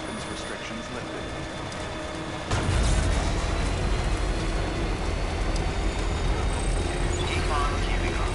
weapons restrictions lifted. Decon queuing up.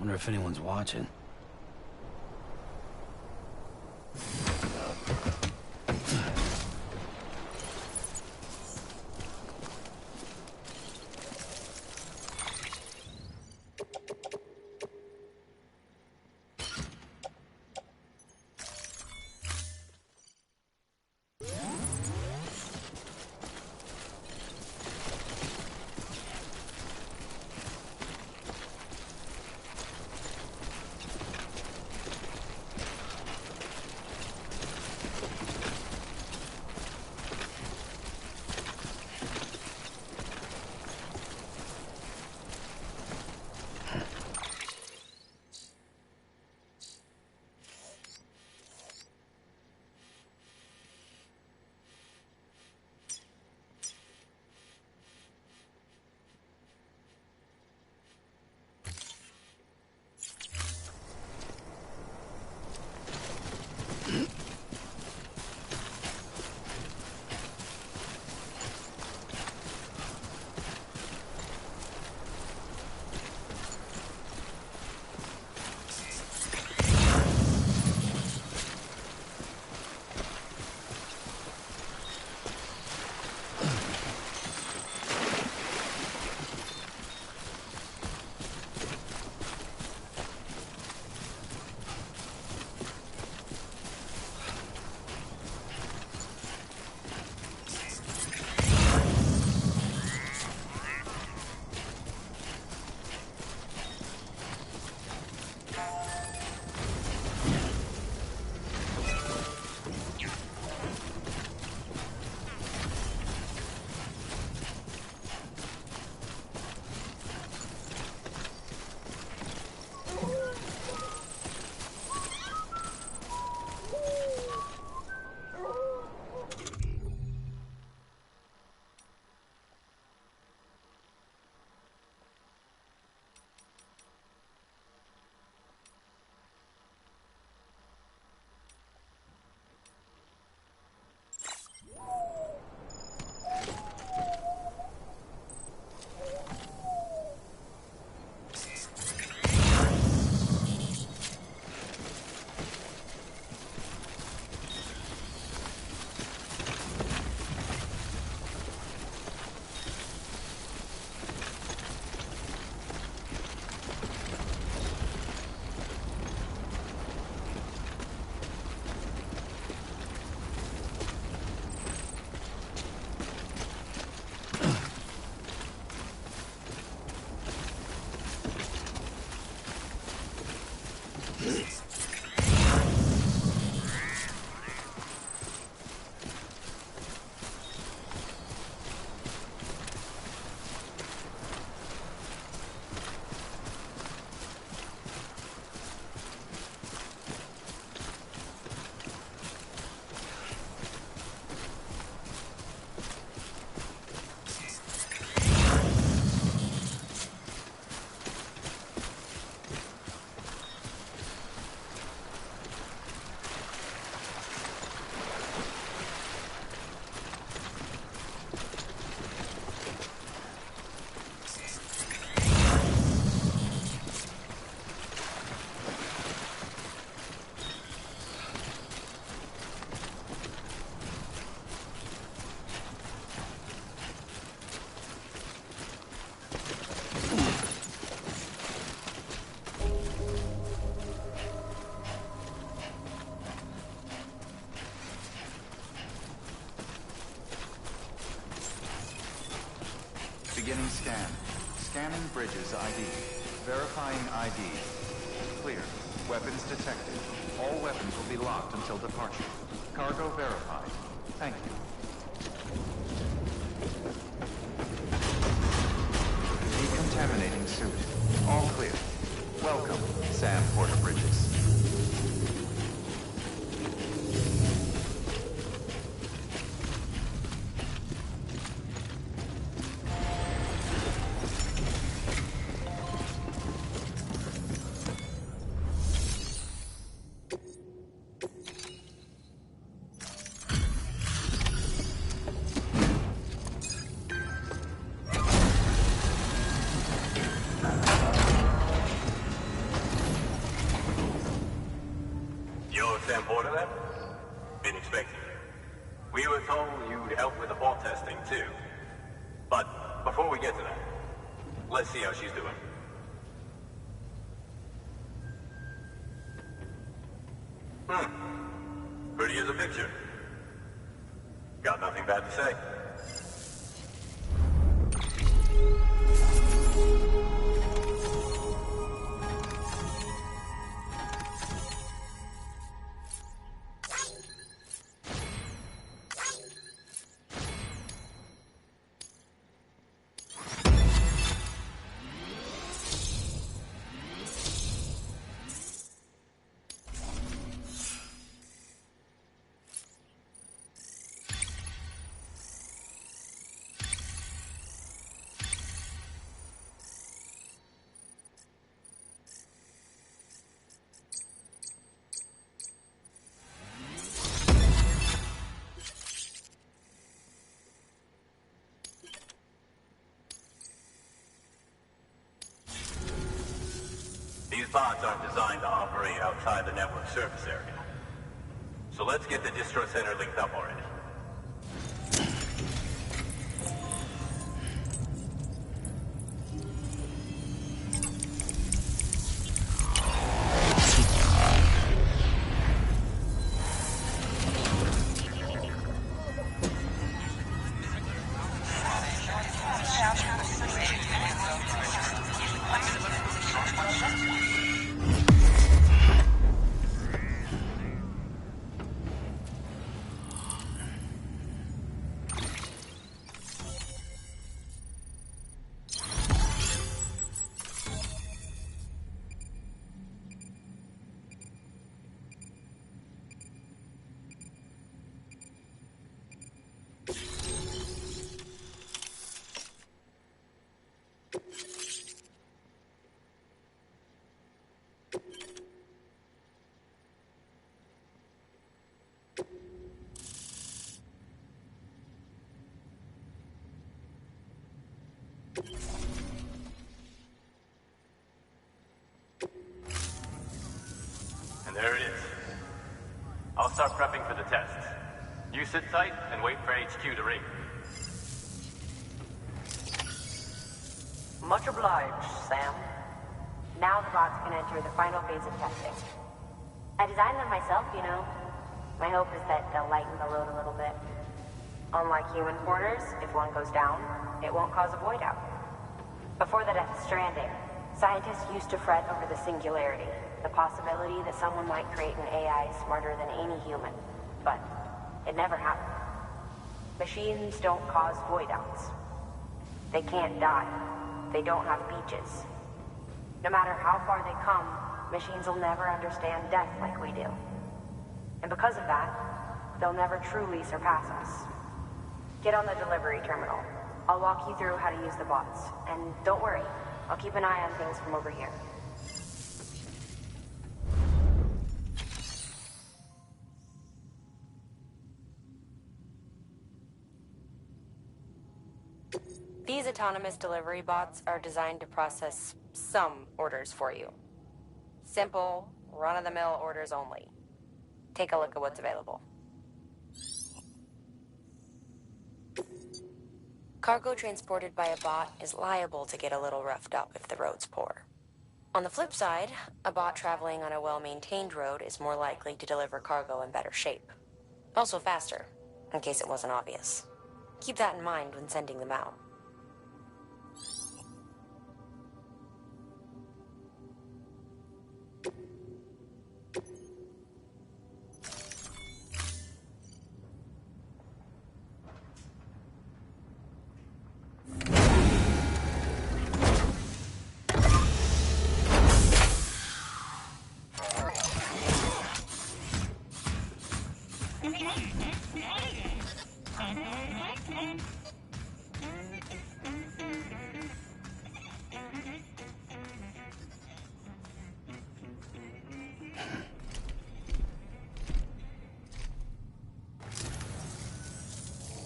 Wonder if anyone's watching. Beginning scan. Scanning bridges ID. Verifying ID. Clear. Weapons detected. All weapons will be locked until departure. Cargo verified. Thank you. Decontaminating suit. All clear. Welcome, Sam Porter Bridges. Sam Porter then? Been expecting you. We were told you'd help with the vault testing too. But before we get to that, let's see how she's doing. Pretty as a picture. Got nothing bad to say. These bots aren't designed to operate outside the network surface area. So let's get the distro center linked up already. And there it is. I'll start prepping for the test. You sit tight and wait for HQ to ring. Much obliged, Sam. Now the bots can enter the final phase of testing. I designed them myself, you know. My hope is that they'll lighten the load a little bit. Unlike human porters, if one goes down, it won't cause a void out. Before the death of Stranding, Scientists used to fret over the singularity, the possibility that someone might create an AI smarter than any human. But it never happened. Machines don't cause void outs. They can't die. They don't have beaches. No matter how far they come, machines will never understand death like we do. And because of that, they'll never truly surpass us. Get on the delivery terminal. I'll walk you through how to use the bots. And don't worry, I'll keep an eye on things from over here. These autonomous delivery bots are designed to process some orders for you. Simple, run-of-the-mill orders only. Take a look at what's available. Cargo transported by a bot is liable to get a little roughed up if the road's poor. On the flip side, a bot traveling on a well-maintained road is more likely to deliver cargo in better shape. Also faster, in case it wasn't obvious. Keep that in mind when sending them out.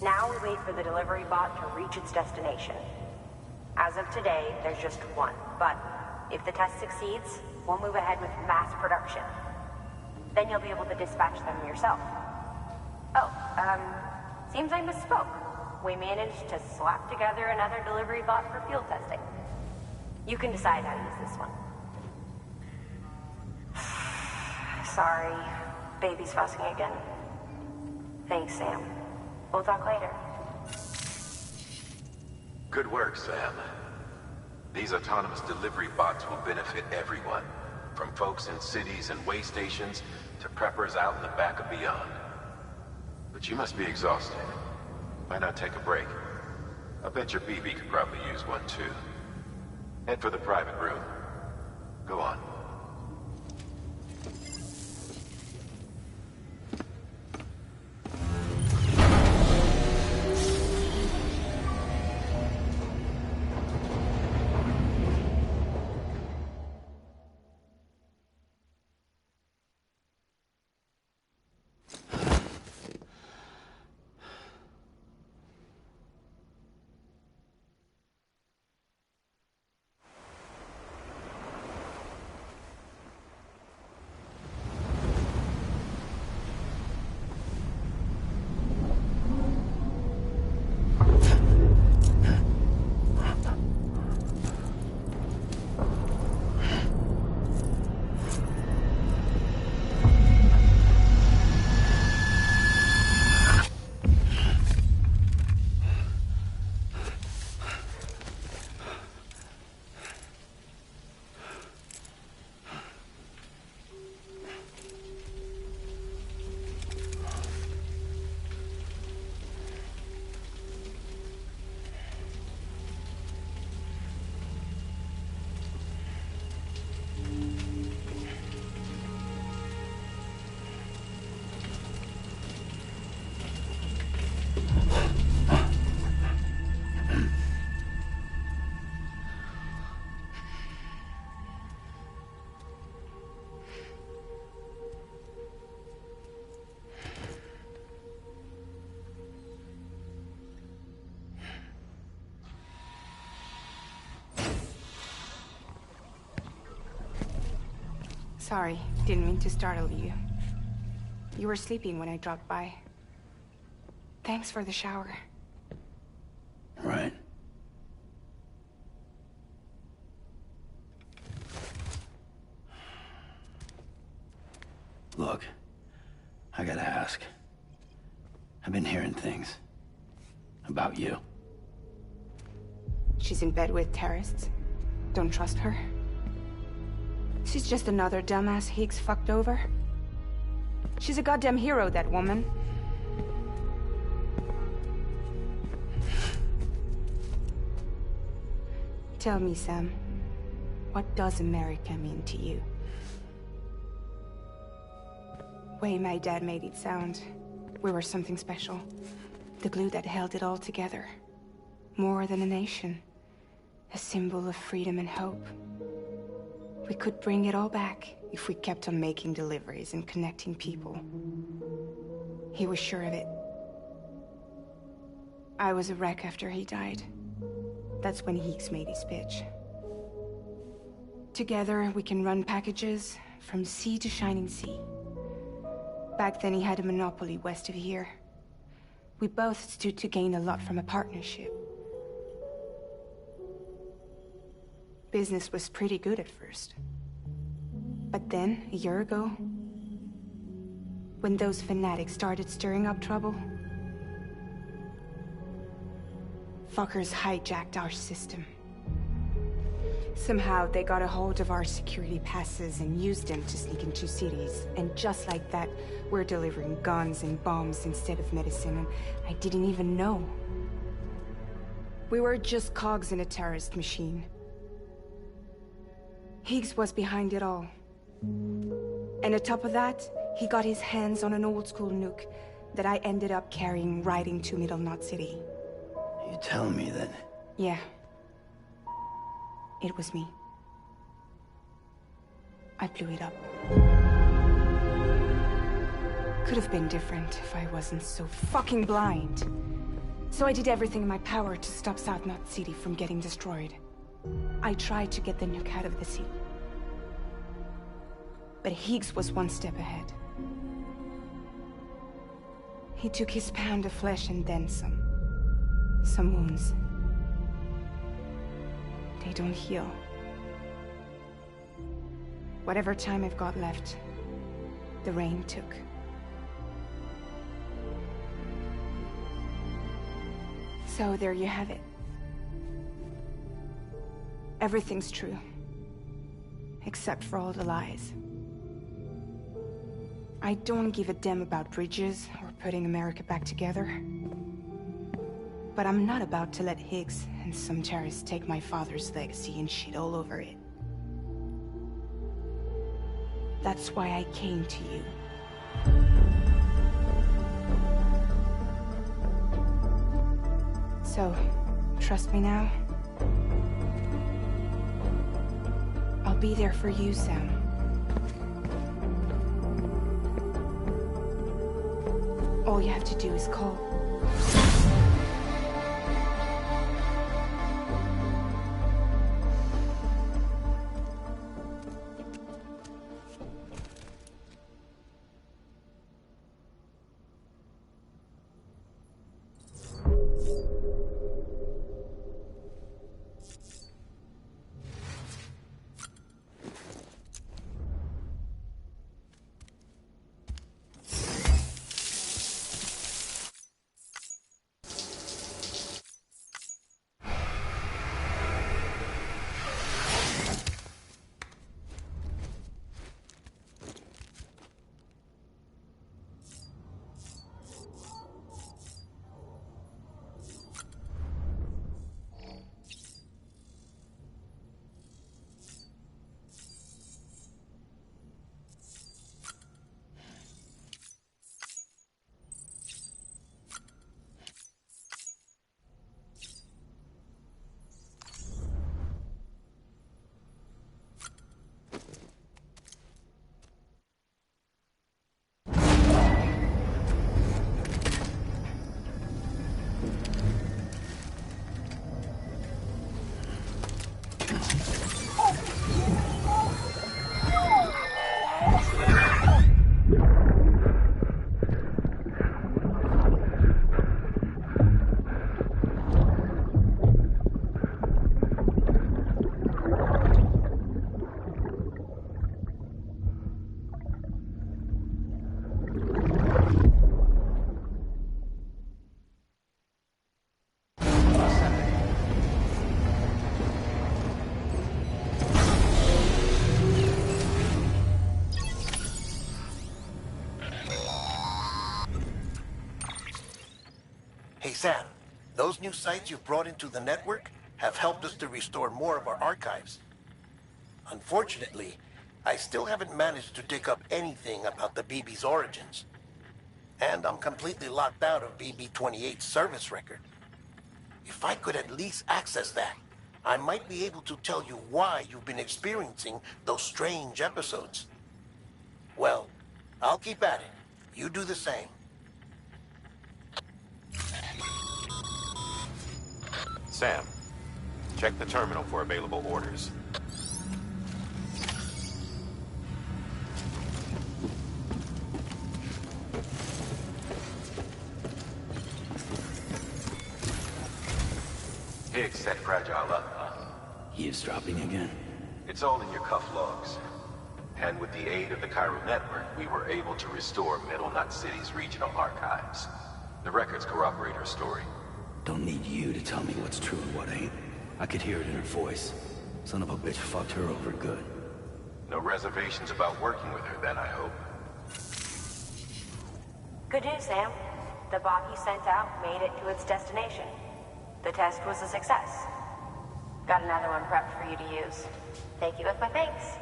Now we wait for the delivery bot to reach its destination. As of today, there's just one, but if the test succeeds, we'll move ahead with mass production. Then you'll be able to dispatch them yourself. Oh, seems I misspoke. We managed to slap together another delivery bot for field testing. You can decide how to use this one. Sorry, baby's fussing again. Thanks, Sam. We'll talk later. Good work, Sam. These autonomous delivery bots will benefit everyone, from folks in cities and way stations to preppers out in the back and beyond. But you must be exhausted. Why not take a break? I bet your BB could probably use one too. Head for the private room. Go on. Sorry, didn't mean to startle you. You were sleeping when I dropped by. Thanks for the shower. Right. Look, I gotta ask. I've been hearing things about you. She's in bed with terrorists. Don't trust her. She's just another dumbass Higgs fucked over. She's a goddamn hero, that woman. Tell me, Sam, what does America mean to you? Way my dad made it sound, we were something special. The glue that held it all together. More than a nation. A symbol of freedom and hope. We could bring it all back if we kept on making deliveries and connecting people. He was sure of it. I was a wreck after he died. That's when Higgs made his pitch. Together, we can run packages from sea to shining sea. Back then, he had a monopoly west of here. We both stood to gain a lot from a partnership. Business was pretty good at first. But then, a year ago, when those fanatics started stirring up trouble, fuckers hijacked our system. Somehow, they got a hold of our security passes and used them to sneak into cities. And just like that, we're delivering guns and bombs instead of medicine, and I didn't even know. We were just cogs in a terrorist machine. Higgs was behind it all. And on top of that, he got his hands on an old-school nuke that I ended up carrying right into Middle Knot City. You tell me that... Yeah. It was me. I blew it up. Could have been different if I wasn't so fucking blind. So I did everything in my power to stop South Knot City from getting destroyed. I tried to get the nuke out of the city. But Higgs was one step ahead. He took his pound of flesh and then some. Some wounds. They don't heal. Whatever time I've got left, the rain took. So there you have it. Everything's true. Except for all the lies. I don't give a damn about bridges or putting America back together. But I'm not about to let Higgs and some terrorists take my father's legacy and shit all over it. That's why I came to you. So, trust me now? I'll be there for you, Sam. All you have to do is call. Sam, those new sites you've brought into the network have helped us to restore more of our archives. Unfortunately, I still haven't managed to dig up anything about the BB's origins. And I'm completely locked out of BB-28's service record. If I could at least access that, I might be able to tell you why you've been experiencing those strange episodes. Well, I'll keep at it. You do the same. Sam, check the terminal for available orders. Higgs set Fragile up, huh? Eavesdropping again? It's all in your cuff logs. And with the aid of the Cairo network, we were able to restore Middle Knot City's regional archives. The records corroborate her story. Don't need you to tell me what's true and what ain't. I could hear it in her voice. Son of a bitch fucked her over good. No reservations about working with her then, I hope. Good news, Sam. The bot you sent out made it to its destination. The test was a success. Got another one prepped for you to use. Take it with my thanks.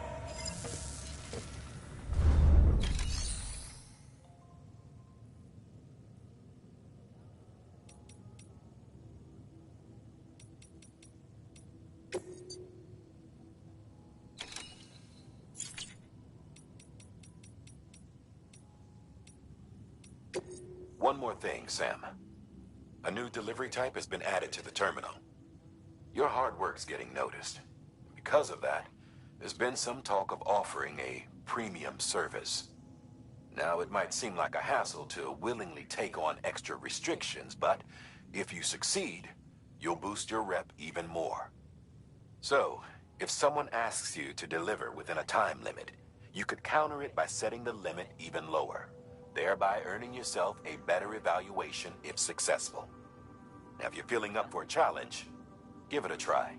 One more thing, Sam. A new delivery type has been added to the terminal. Your hard work's getting noticed. Because of that, there's been some talk of offering a premium service. Now, it might seem like a hassle to willingly take on extra restrictions, but if you succeed, you'll boost your rep even more. So, if someone asks you to deliver within a time limit, you could counter it by setting the limit even lower, thereby earning yourself a better evaluation if successful. Now, if you're feeling up for a challenge, give it a try.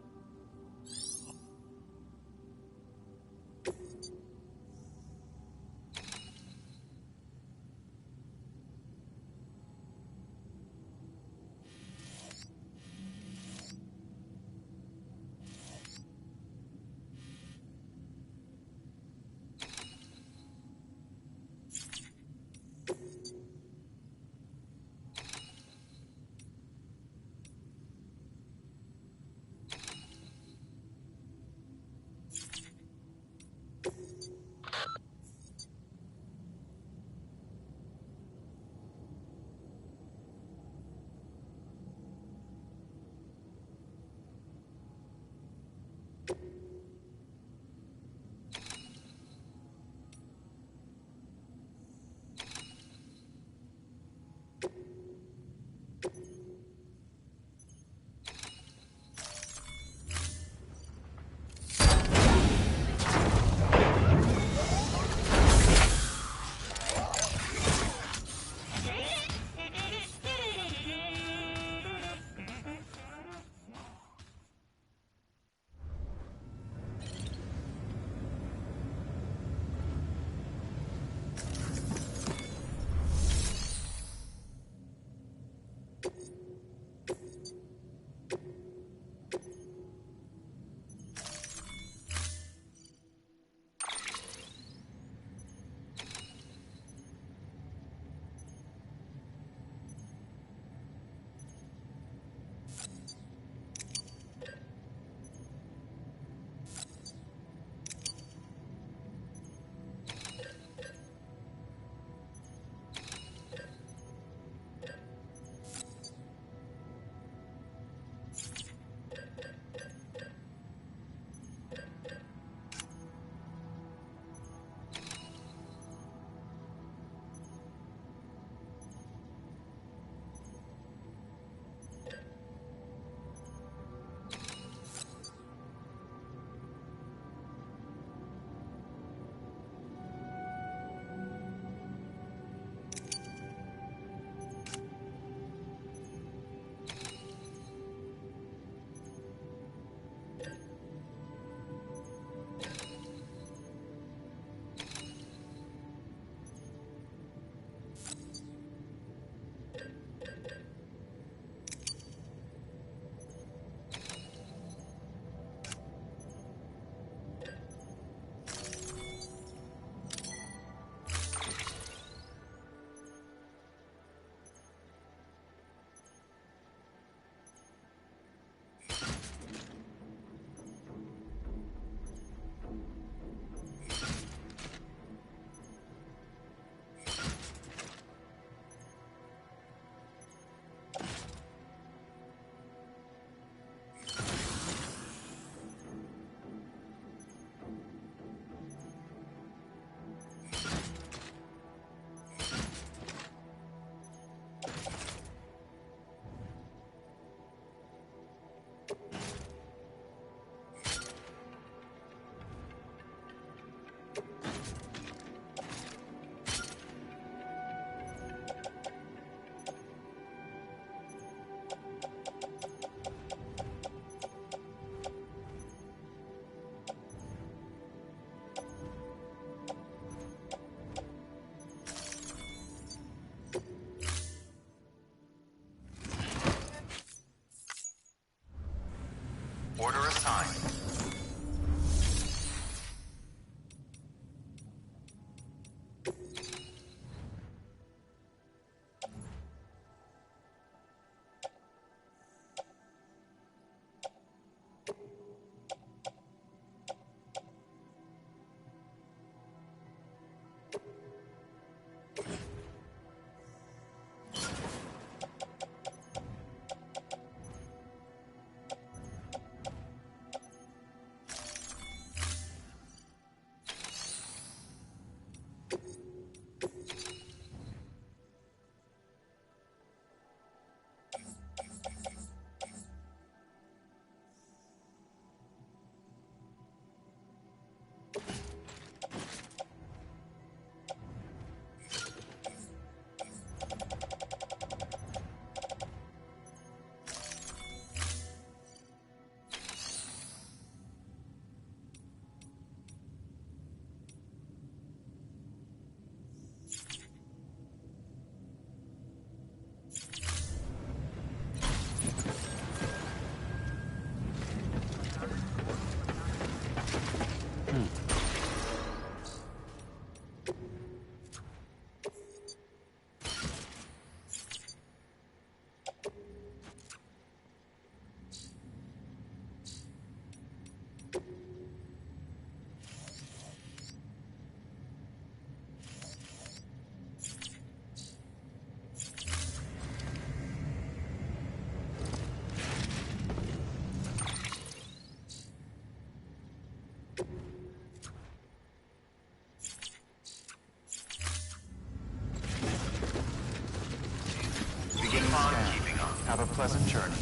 Have a pleasant journey.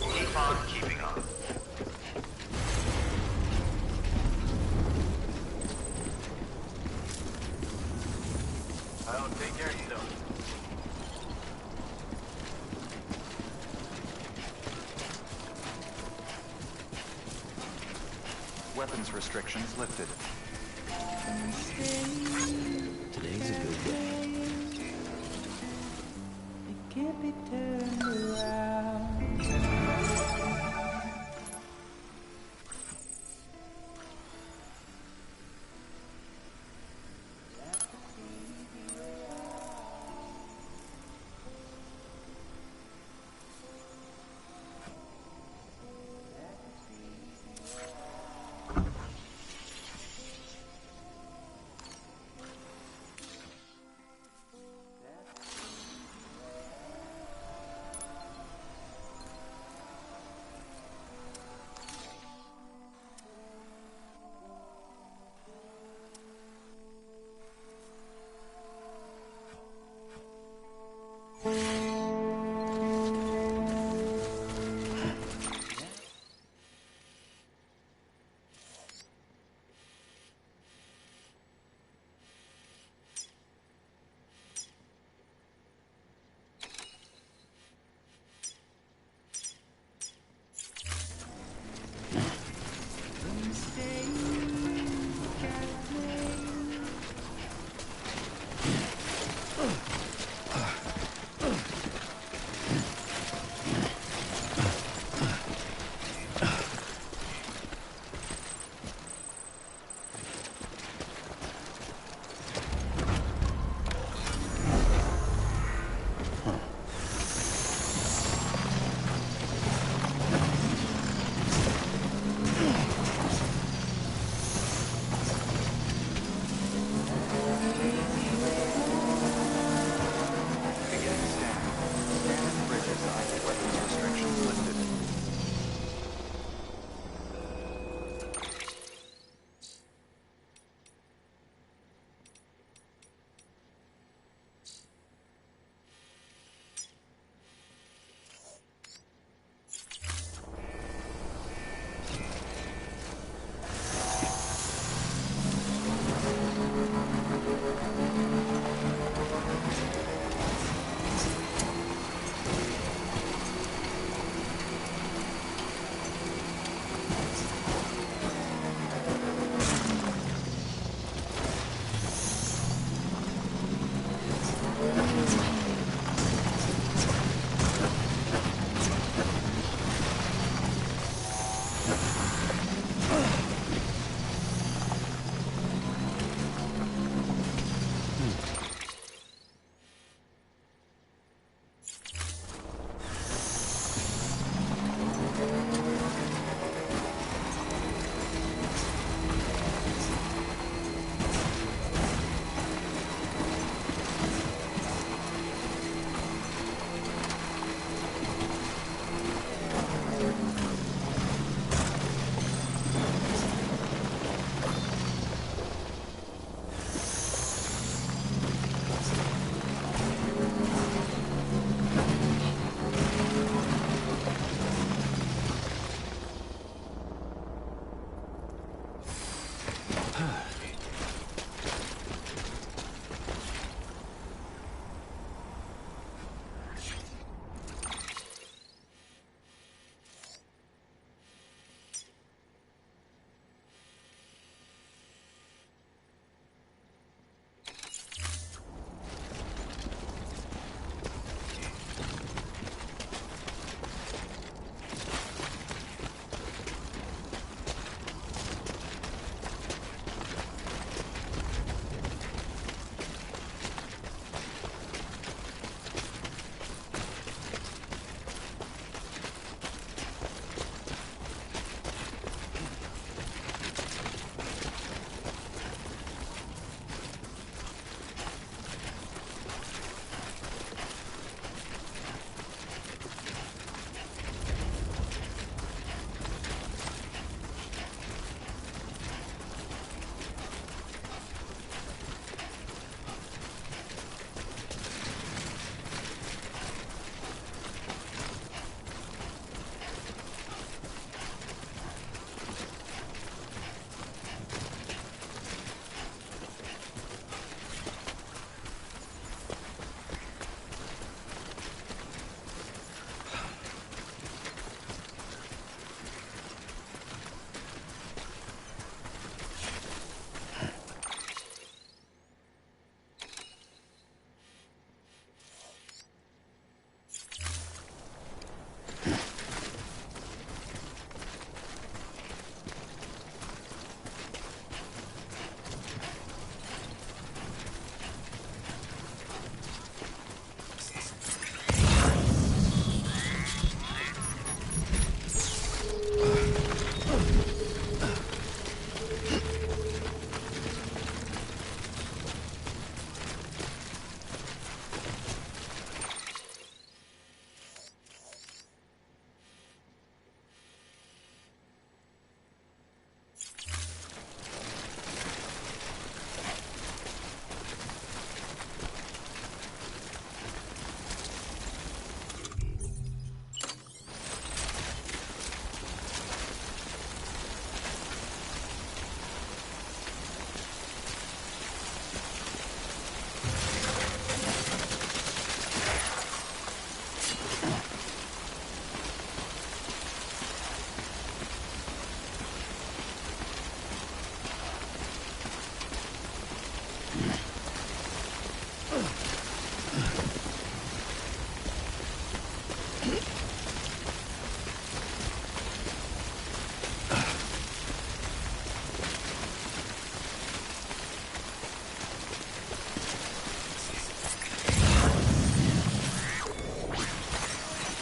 Keep on keeping on. I'll take care of you, though. Weapons restrictions lifted. Today's a good day. It can't be turned around.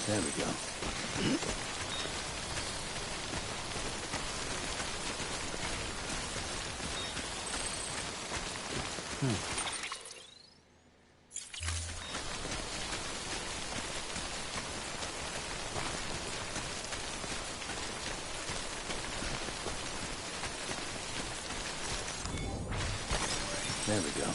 There we go. There we go.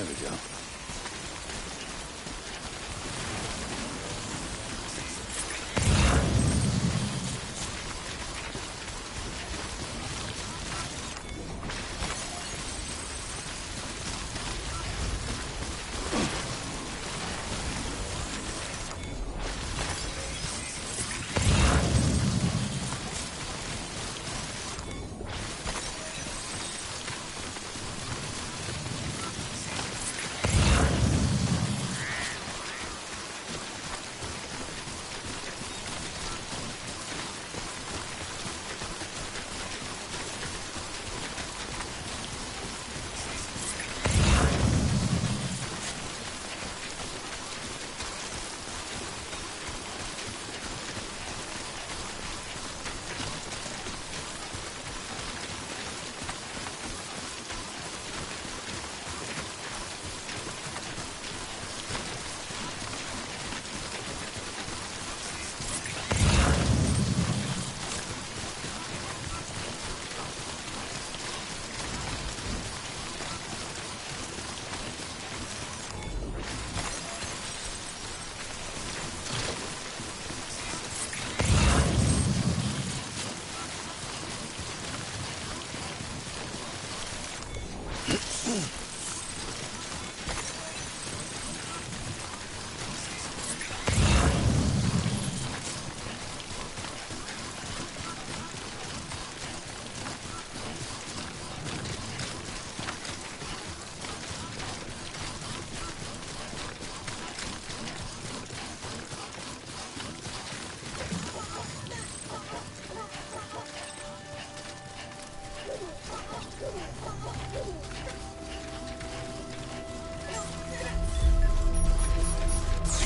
we go.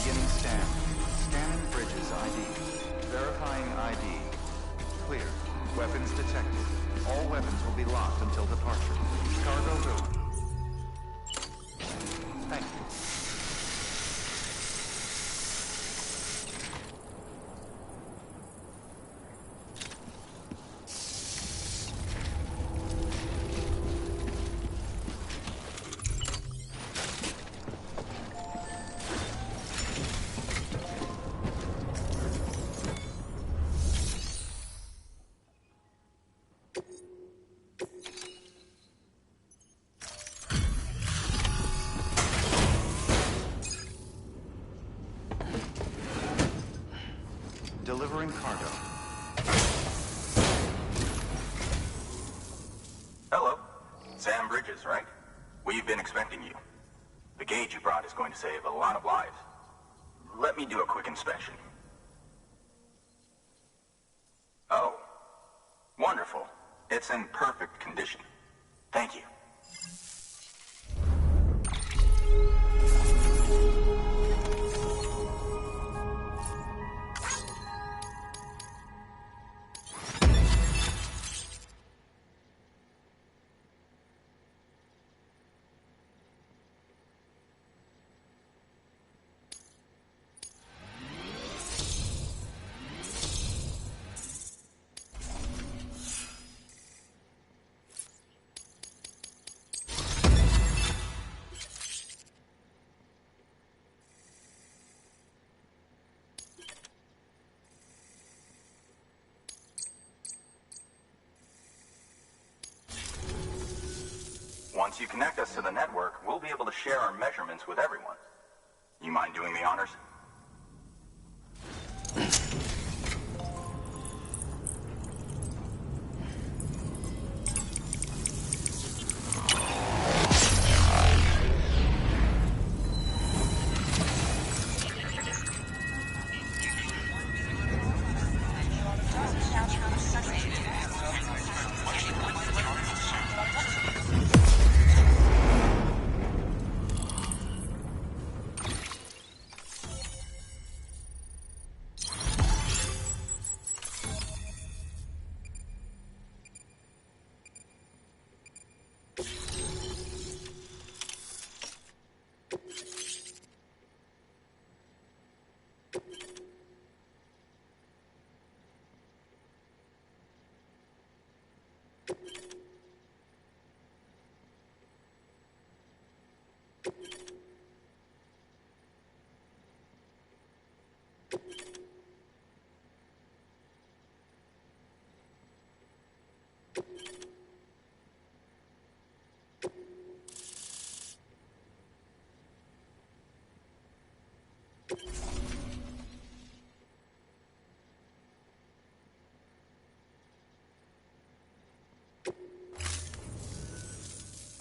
Beginning scan. Scanning bridges ID. Verifying ID. Clear. Weapons detected. All weapons will be locked until departure. Cargo go. Thank you. Delivering cargo. Hello. Sam Bridges, right? We've been expecting you. The gauge you brought is going to save a lot of lives. Let me do a quick inspection. Oh. Wonderful. It's in perfect condition. Thank you. Once you connect us to the network, we'll be able to share our measurements with everyone. You mind doing the honors?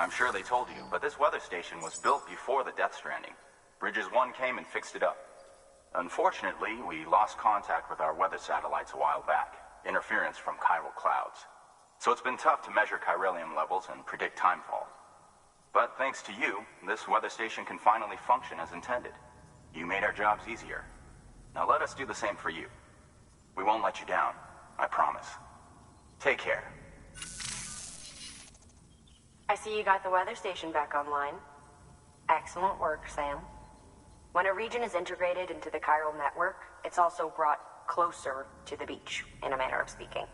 I'm sure they told you, but this weather station was built before the Death Stranding. Bridges 1 came and fixed it up. Unfortunately, we lost contact with our weather satellites a while back. Interference from chiral clouds. So it's been tough to measure chiralium levels and predict timefall. But thanks to you, this weather station can finally function as intended. You made our jobs easier. Now let us do the same for you. We won't let you down, I promise. Take care. I see you got the weather station back online. Excellent work, Sam. When a region is integrated into the chiral network, it's also brought closer to the beach, in a manner of speaking.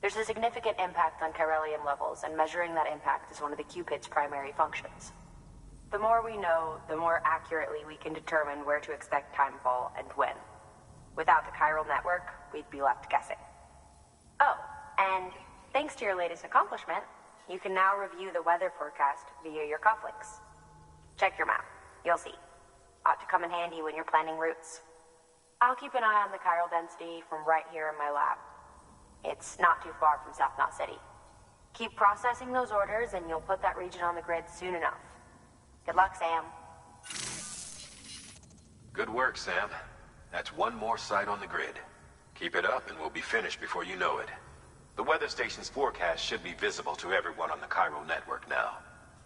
There's a significant impact on chiralium levels, and measuring that impact is one of the Cupid's primary functions. The more we know, the more accurately we can determine where to expect timefall and when. Without the chiral network, we'd be left guessing. Oh, and thanks to your latest accomplishment, you can now review the weather forecast via your cufflinks. Check your map. You'll see. Ought to come in handy when you're planning routes. I'll keep an eye on the chiral density from right here in my lab. It's not too far from South Knot City. Keep processing those orders and you'll put that region on the grid soon enough. Good luck, Sam. Good work, Sam. That's one more site on the grid. Keep it up and we'll be finished before you know it. The weather station's forecast should be visible to everyone on the chiral network now,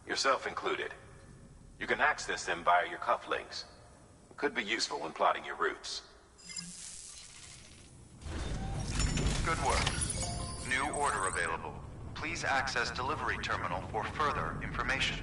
yourself included. You can access them via your cufflinks. It could be useful when plotting your routes. Good work. New order available. Please access delivery terminal for further information.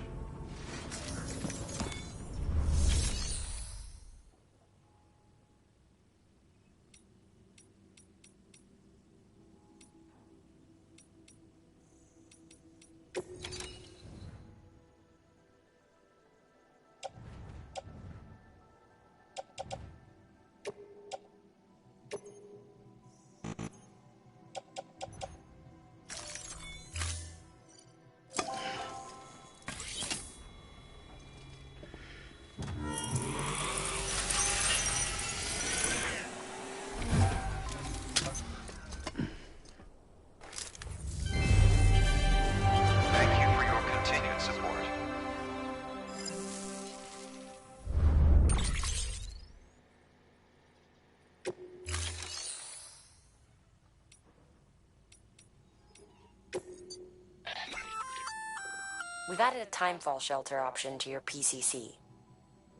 We've added a timefall shelter option to your PCC.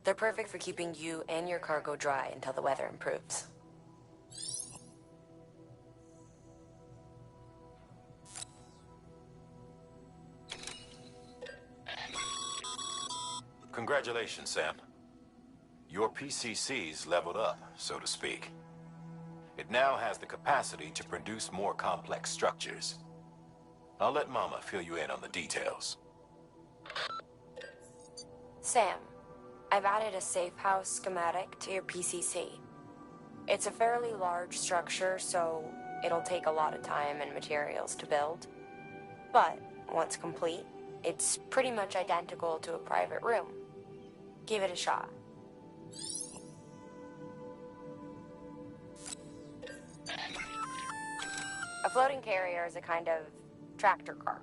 They're perfect for keeping you and your cargo dry until the weather improves. Congratulations, Sam. Your PCC's leveled up, so to speak. It now has the capacity to produce more complex structures. I'll let Mama fill you in on the details. Sam, I've added a safe house schematic to your PCC. It's a fairly large structure, so it'll take a lot of time and materials to build. But once complete, it's pretty much identical to a private room. Give it a shot. A floating carrier is a kind of tractor car.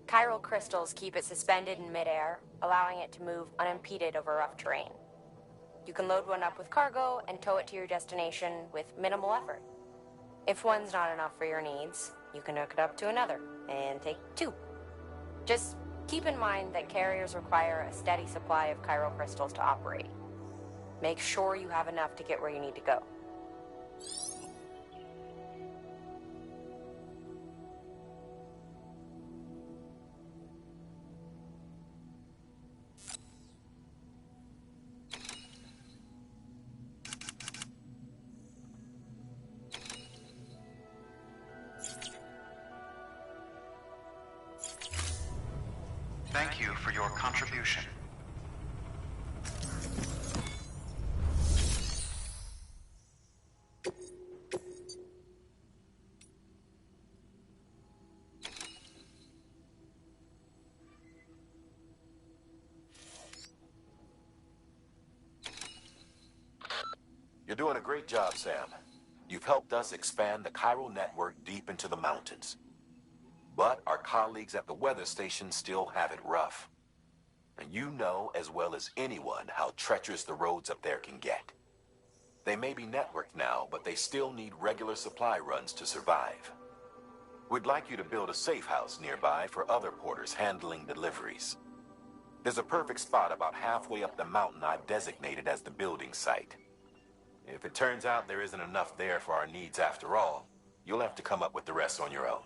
Chiral crystals keep it suspended in midair, allowing it to move unimpeded over rough terrain. You can load one up with cargo and tow it to your destination with minimal effort. If one's not enough for your needs, you can hook it up to another and take two. Just keep in mind that carriers require a steady supply of chiral crystals to operate. Make sure you have enough to get where you need to go. Thank you for your contribution. You're doing a great job, Sam. You've helped us expand the chiral network deep into the mountains. But our colleagues at the weather station still have it rough. And you know as well as anyone how treacherous the roads up there can get. They may be networked now, but they still need regular supply runs to survive. We'd like you to build a safe house nearby for other porters handling deliveries. There's a perfect spot about halfway up the mountain I've designated as the building site. If it turns out there isn't enough there for our needs after all, you'll have to come up with the rest on your own.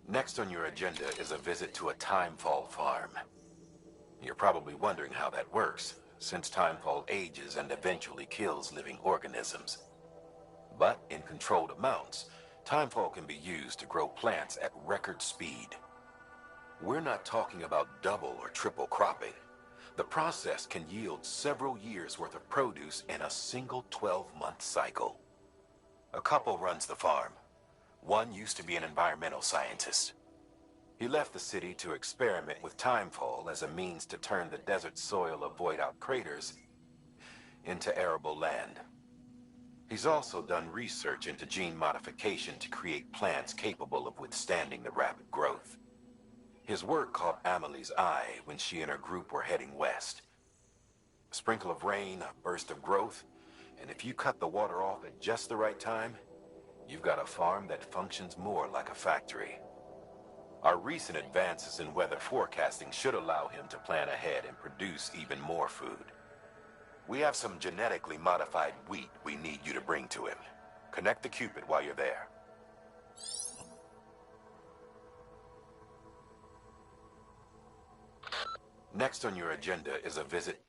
Next on your agenda is a visit to a timefall farm. You're probably wondering how that works, since timefall ages and eventually kills living organisms. But in controlled amounts, timefall can be used to grow plants at record speed. We're not talking about double or triple cropping. The process can yield several years' worth of produce in a single 12-month cycle. A couple runs the farm. One used to be an environmental scientist. He left the city to experiment with timefall as a means to turn the desert soil of void-out craters into arable land. He's also done research into gene modification to create plants capable of withstanding the rapid growth. His work caught Amelie's eye when she and her group were heading west. A sprinkle of rain, a burst of growth, and if you cut the water off at just the right time, you've got a farm that functions more like a factory. Our recent advances in weather forecasting should allow him to plan ahead and produce even more food. We have some genetically modified wheat we need you to bring to him. Connect the Cupid while you're there. Next on your agenda is a visit